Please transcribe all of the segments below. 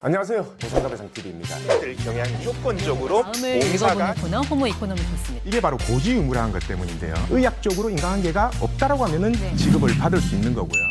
안녕하세요. 보상가배상TV입니다. 들 경향 조건적으로 다음을 봉사가 읽어보는 코너 호모 이코노미코스입니다. 이게 바로 고지의무라는 것 때문인데요. 의학적으로 인간관계가 없다라고 하면은 네. 지급을 받을 수 있는 거고요.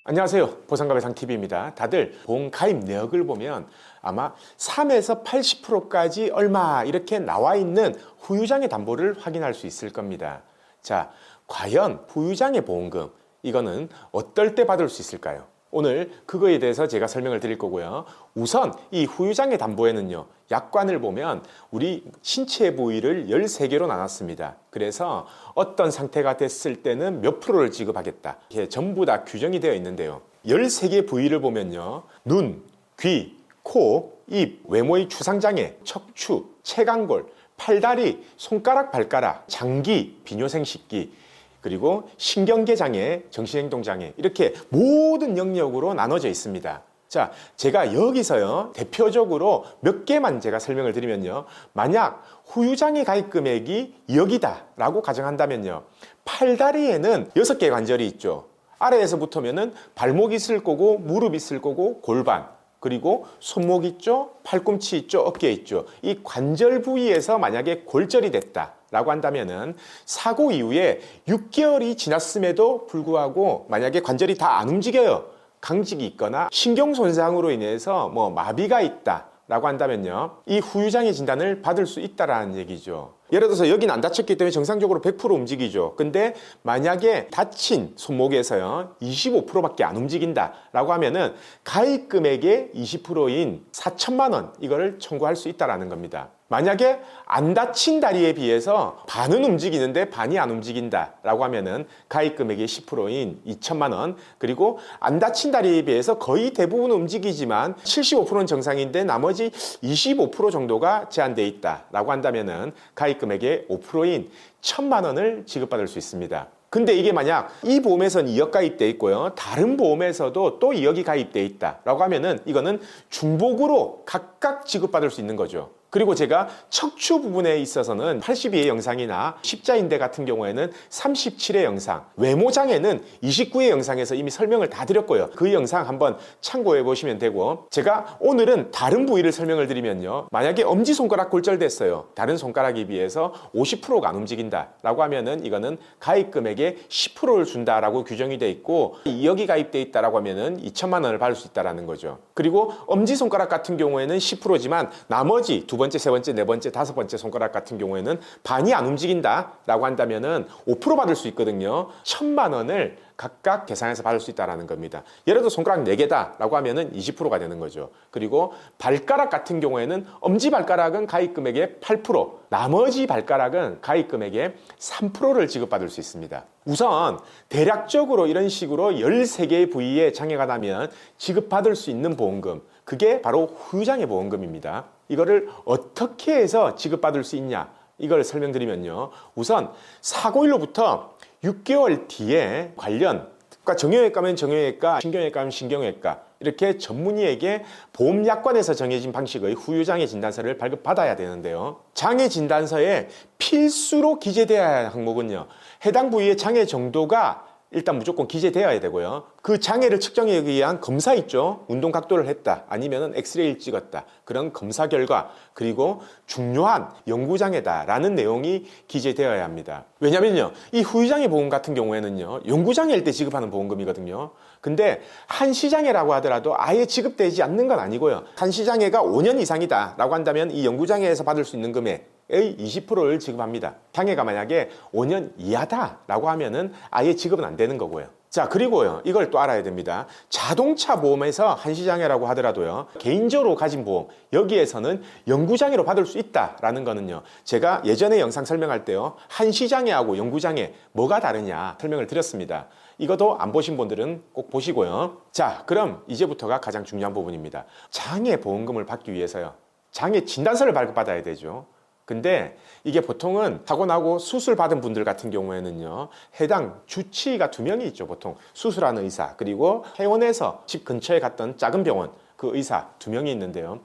안녕하세요. 보상가배상TV입니다. 다들 보험 가입 내역을 보면 아마 3에서 80%까지 얼마 이렇게 나와 있는 후유장애 담보를 확인할 수 있을 겁니다. 자, 과연 후유장애 보험금 이거는 어떨 때 받을 수 있을까요? 오늘 그거에 대해서 제가 설명을 드릴 거고요. 우선 이 후유장애 담보에는요, 약관을 보면 우리 신체 부위를 13개로 나눴습니다. 그래서 어떤 상태가 됐을 때는 몇 프로를 지급하겠다. 이게 전부 다 규정이 되어 있는데요. 13개 부위를 보면요. 눈, 귀, 코, 입, 외모의 추상장애, 척추, 체간골, 팔다리, 손가락, 발가락, 장기, 비뇨생식기, 그리고 신경계 장애, 정신행동 장애 이렇게 모든 영역으로 나눠져 있습니다. 자, 제가 여기서요 대표적으로 몇 개만 제가 설명을 드리면요, 만약 후유장애 가입 금액이 2억이다 라고 가정한다면요, 팔다리에는 6개 관절이 있죠. 아래에서부터면은 발목 있을 거고 무릎 있을 거고 골반, 그리고 손목 있죠, 팔꿈치 있죠, 어깨 있죠. 이 관절 부위에서 만약에 골절이 됐다 라고 한다면은 사고 이후에 6개월이 지났음에도 불구하고 만약에 관절이 다 안 움직여요, 강직이 있거나 신경 손상으로 인해서 마비가 있다 라고 한다면요, 이 후유장애 진단을 받을 수 있다라는 얘기죠. 예를 들어서 여기는 안 다쳤기 때문에 정상적으로 100% 움직이죠. 근데 만약에 다친 손목에서요 25%밖에 안 움직인다 라고 하면은 가입 금액의 20%인 4천만 원 이거를 청구할 수 있다라는 겁니다. 만약에 안 다친 다리에 비해서 반은 움직이는데 반이 안 움직인다 라고 하면은 가입 금액의 10%인 2천만 원, 그리고 안 다친 다리에 비해서 거의 대부분 움직이지만 75%는 정상인데 나머지 25% 정도가 제한되어 있다 라고 한다면은 가입 금액의 5%인 1천만 원을 지급받을 수 있습니다. 근데 이게 만약 이 보험에서는 2억 가입돼 있고요, 다른 보험에서도 또 2억이 가입돼 있다 라고 하면은 이거는 중복으로 각각 지급받을 수 있는 거죠. 그리고 제가 척추 부분에 있어서는 82회 영상이나 십자인대 같은 경우에는 37회 영상, 외모장애는 29회 영상에서 이미 설명을 다 드렸고요. 그 영상 한번 참고해 보시면 되고, 제가 오늘은 다른 부위를 설명을 드리면요, 만약에 엄지손가락 골절됐어요. 다른 손가락에 비해서 50%가 안 움직인다 라고 하면은 이거는 가입 금액의 10%를 준다라고 규정이 돼 있고, 2억이 가입돼 있다라고 하면은 2천만 원을 받을 수 있다라는 거죠. 그리고 엄지손가락 같은 경우에는 10%지만 나머지 두 번째, 세 번째, 네 번째, 다섯 번째 손가락 같은 경우에는 반이 안 움직인다 라고 한다면은 5% 받을 수 있거든요. 1천만 원을 각각 계산해서 받을 수 있다는 겁니다. 예를 들어 손가락 4개다 라고 하면은 20%가 되는 거죠. 그리고 발가락 같은 경우에는 엄지발가락은 가입 금액의 8%, 나머지 발가락은 가입 금액의 3%를 지급받을 수 있습니다. 우선 대략적으로 이런 식으로 13개의 부위에 장애가 나면 지급받을 수 있는 보험금, 그게 바로 후유장애 보험금입니다. 이거를 어떻게 해서 지급받을 수 있냐, 이걸 설명드리면요, 우선 사고일로부터 6개월 뒤에 관련, 그러니까 정형외과면 정형외과, 신경외과면 신경외과, 이렇게 전문의에게 보험약관에서 정해진 방식의 후유장애 진단서를 발급받아야 되는데요, 장애 진단서에 필수로 기재되어야 할 항목은요, 해당 부위의 장애 정도가 일단 무조건 기재되어야 되고요, 그 장애를 측정하기 위한 검사 있죠, 운동 각도를 했다, 아니면 엑스레이를 찍었다, 그런 검사 결과, 그리고 중요한 영구장애다라는 내용이 기재되어야 합니다. 왜냐면요, 이 후유장애 보험 같은 경우에는요, 영구장애일 때 지급하는 보험금이거든요. 근데 한시장애라고 하더라도 아예 지급되지 않는 건 아니고요, 한시장애가 5년 이상이다 라고 한다면 이 영구장애에서 받을 수 있는 금액 의 20%를 지급합니다. 장애가 만약에 5년 이하다 라고 하면은 아예 지급은 안 되는 거고요. 자, 그리고요, 이걸 또 알아야 됩니다. 자동차 보험에서 한시장애라고 하더라도요, 개인적으로 가진 보험, 여기에서는 영구장애로 받을 수 있다라는 거는요, 제가 예전에 영상 설명할 때요, 한시장애하고 영구장애 뭐가 다르냐 설명을 드렸습니다. 이것도 안 보신 분들은 꼭 보시고요. 자, 그럼 이제부터가 가장 중요한 부분입니다. 장애 보험금을 받기 위해서요, 장애 진단서를 발급받아야 되죠. 근데 이게 보통은 사고 나고 수술 받은 분들 같은 경우에는요, 해당 주치의가 2명이 있죠. 보통 수술하는 의사, 그리고 퇴원해서 집 근처에 갔던 작은 병원 그 의사 2명이 있는데요,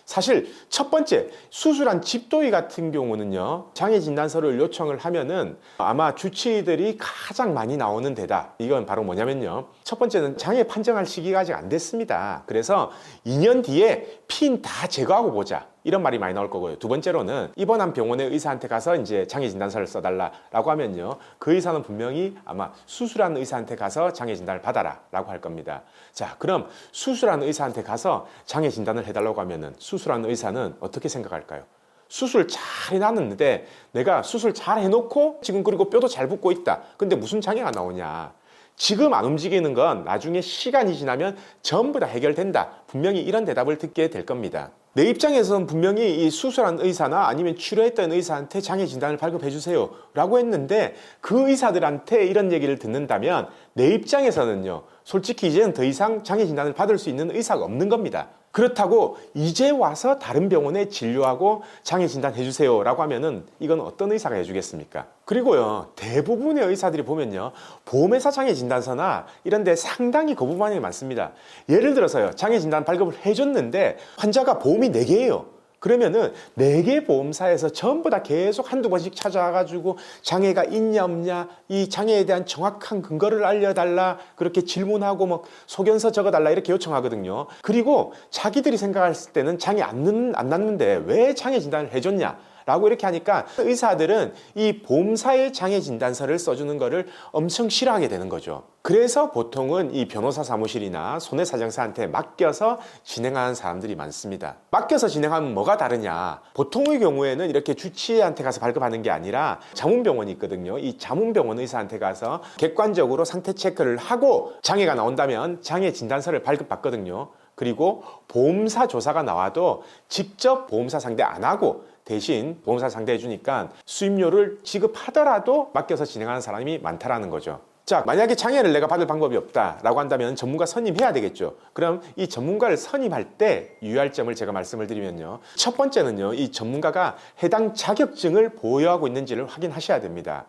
사실 첫 번째 수술한 집도의 같은 경우는요, 장애 진단서를 요청을 하면은 아마 주치의들이 가장 많이 나오는 데다. 이건 바로 뭐냐면요, 첫 번째는 장애 판정할 시기가 아직 안 됐습니다. 그래서 2년 뒤에 핀 다 제거하고 보자, 이런 말이 많이 나올 거고요. 두 번째로는 입원한 병원의 의사한테 가서 이제 장애 진단서를 써달라라고 하면요, 그 의사는 분명히 아마 수술한 의사한테 가서 장애 진단을 받아라라고 할 겁니다. 자, 그럼 수술한 의사한테 가서 장애 진단을 해달라고 하면은 수술한 의사는 어떻게 생각할까요? 수술 잘 해놨는데 내가 수술 잘 해놓고 지금 그리고 뼈도 잘 붙고 있다. 근데 무슨 장애가 나오냐? 지금 안 움직이는 건 나중에 시간이 지나면 전부 다 해결된다. 분명히 이런 대답을 듣게 될 겁니다. 내 입장에서는 분명히 이 수술한 의사나 아니면 치료했던 의사한테 장애 진단을 발급해 주세요 라고 했는데, 그 의사들한테 이런 얘기를 듣는다면 내 입장에서는요, 솔직히 이제는 더 이상 장애 진단을 받을 수 있는 의사가 없는 겁니다. 그렇다고 이제 와서 다른 병원에 진료하고 장애 진단 해주세요 라고 하면은 이건 어떤 의사가 해주겠습니까? 그리고요, 대부분의 의사들이 보면요, 보험회사 장애 진단서나 이런 데 상당히 거부 반응이 많습니다. 예를 들어서요, 장애 진단 발급을 해줬는데 환자가 보험이 4개예요. 그러면은 4개 보험사에서 전부 다 계속 한두 번씩 찾아와가지고 장애가 있냐 없냐, 이 장애에 대한 정확한 근거를 알려달라, 그렇게 질문하고 뭐 소견서 적어달라 이렇게 요청하거든요. 그리고 자기들이 생각했을 때는 장애 안 났는데 왜 장애 진단을 해줬냐 라고 이렇게 하니까 의사들은 이 보험사의 장애 진단서를 써주는 거를 엄청 싫어하게 되는 거죠. 그래서 보통은 이 변호사 사무실이나 손해사정사한테 맡겨서 진행하는 사람들이 많습니다. 맡겨서 진행하면 뭐가 다르냐? 보통의 경우에는 이렇게 주치의한테 가서 발급하는 게 아니라 자문병원이 있거든요. 이 자문병원 의사한테 가서 객관적으로 상태 체크를 하고 장애가 나온다면 장애 진단서를 발급받거든요. 그리고 보험사 조사가 나와도 직접 보험사 상대 안 하고 대신 보험사 상대해 주니까 수임료를 지급하더라도 맡겨서 진행하는 사람이 많다라는 거죠. 자, 만약에 장애를 내가 받을 방법이 없다라고 한다면 전문가 선임해야 되겠죠. 그럼 이 전문가를 선임할 때 유의할 점을 제가 말씀을 드리면요, 첫 번째는요, 이 전문가가 해당 자격증을 보유하고 있는지를 확인하셔야 됩니다.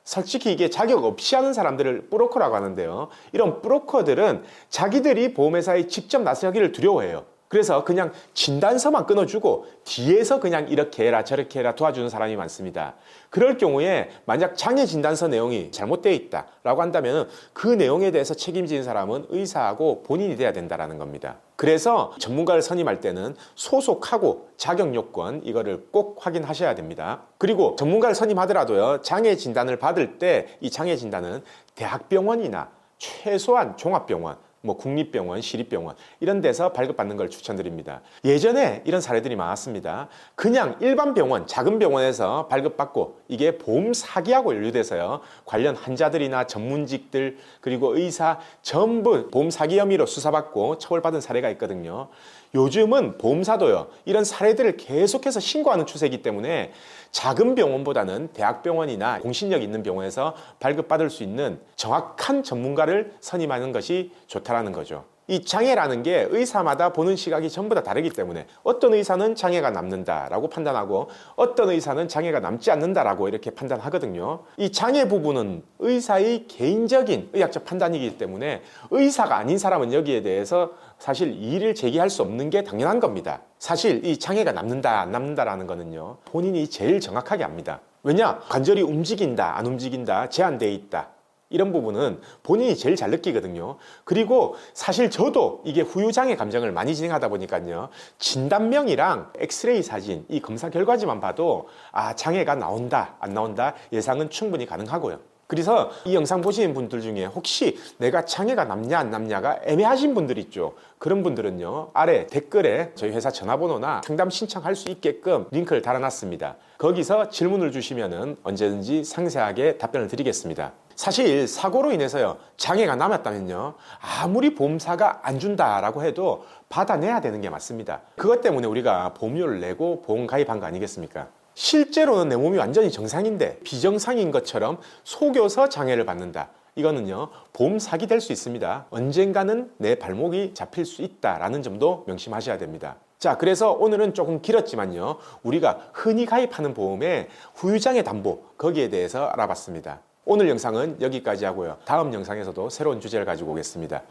솔직히 이게 자격 없이 하는 사람들을 브로커라고 하는데요, 이런 브로커들은 자기들이 보험회사에 직접 나서기를 두려워해요. 그래서 그냥 진단서만 끊어주고 뒤에서 그냥 이렇게 해라 저렇게 해라 도와주는 사람이 많습니다. 그럴 경우에 만약 장애 진단서 내용이 잘못되어 있다라고 한다면 그 내용에 대해서 책임지는 사람은 의사하고 본인이 돼야 된다는 겁니다. 그래서 전문가를 선임할 때는 소속하고 자격 요건 이거를 꼭 확인하셔야 됩니다. 그리고 전문가를 선임하더라도요, 장애 진단을 받을 때 이 장애 진단은 대학병원이나 최소한 종합병원, 뭐 국립병원, 시립병원 이런 데서 발급받는 걸 추천드립니다. 예전에 이런 사례들이 많았습니다. 그냥 일반 병원, 작은 병원에서 발급받고 이게 보험 사기하고 연루돼서요, 관련 환자들이나 전문직들 그리고 의사 전부 보험 사기 혐의로 수사받고 처벌받은 사례가 있거든요. 요즘은 보험사도요, 이런 사례들을 계속해서 신고하는 추세이기 때문에 작은 병원보다는 대학병원이나 공신력 있는 병원에서 발급받을 수 있는 정확한 전문가를 선임하는 것이 좋다라는 거죠. 이 장애라는 게 의사마다 보는 시각이 전부 다 다르기 때문에 어떤 의사는 장애가 남는다라고 판단하고 어떤 의사는 장애가 남지 않는다라고 이렇게 판단하거든요. 이 장애 부분은 의사의 개인적인 의학적 판단이기 때문에 의사가 아닌 사람은 여기에 대해서 사실 이의를 제기할 수 없는 게 당연한 겁니다. 사실 이 장애가 남는다 안 남는다라는 거는요, 본인이 제일 정확하게 압니다. 왜냐? 관절이 움직인다 안 움직인다, 제한되어 있다, 이런 부분은 본인이 제일 잘 느끼거든요. 그리고 사실 저도 이게 후유장애 감정을 많이 진행하다 보니까요, 진단명이랑 엑스레이 사진, 이 검사 결과지만 봐도 아, 장애가 나온다 안 나온다 예상은 충분히 가능하고요. 그래서 이 영상 보시는 분들 중에 혹시 내가 장애가 남냐 안 남냐가 애매하신 분들 있죠. 그런 분들은요, 아래 댓글에 저희 회사 전화번호나 상담 신청할 수 있게끔 링크를 달아놨습니다. 거기서 질문을 주시면은 언제든지 상세하게 답변을 드리겠습니다. 사실 사고로 인해서요, 장애가 남았다면요, 아무리 보험사가 안 준다라고 해도 받아내야 되는 게 맞습니다. 그것 때문에 우리가 보험료를 내고 보험 가입한 거 아니겠습니까? 실제로는 내 몸이 완전히 정상인데 비정상인 것처럼 속여서 장애를 받는다. 이거는요, 보험 사기 될 수 있습니다. 언젠가는 내 발목이 잡힐 수 있다라는 점도 명심하셔야 됩니다. 자, 그래서 오늘은 조금 길었지만요, 우리가 흔히 가입하는 보험의 후유장애 담보, 거기에 대해서 알아봤습니다. 오늘 영상은 여기까지 하고요. 다음 영상에서도 새로운 주제를 가지고 오겠습니다.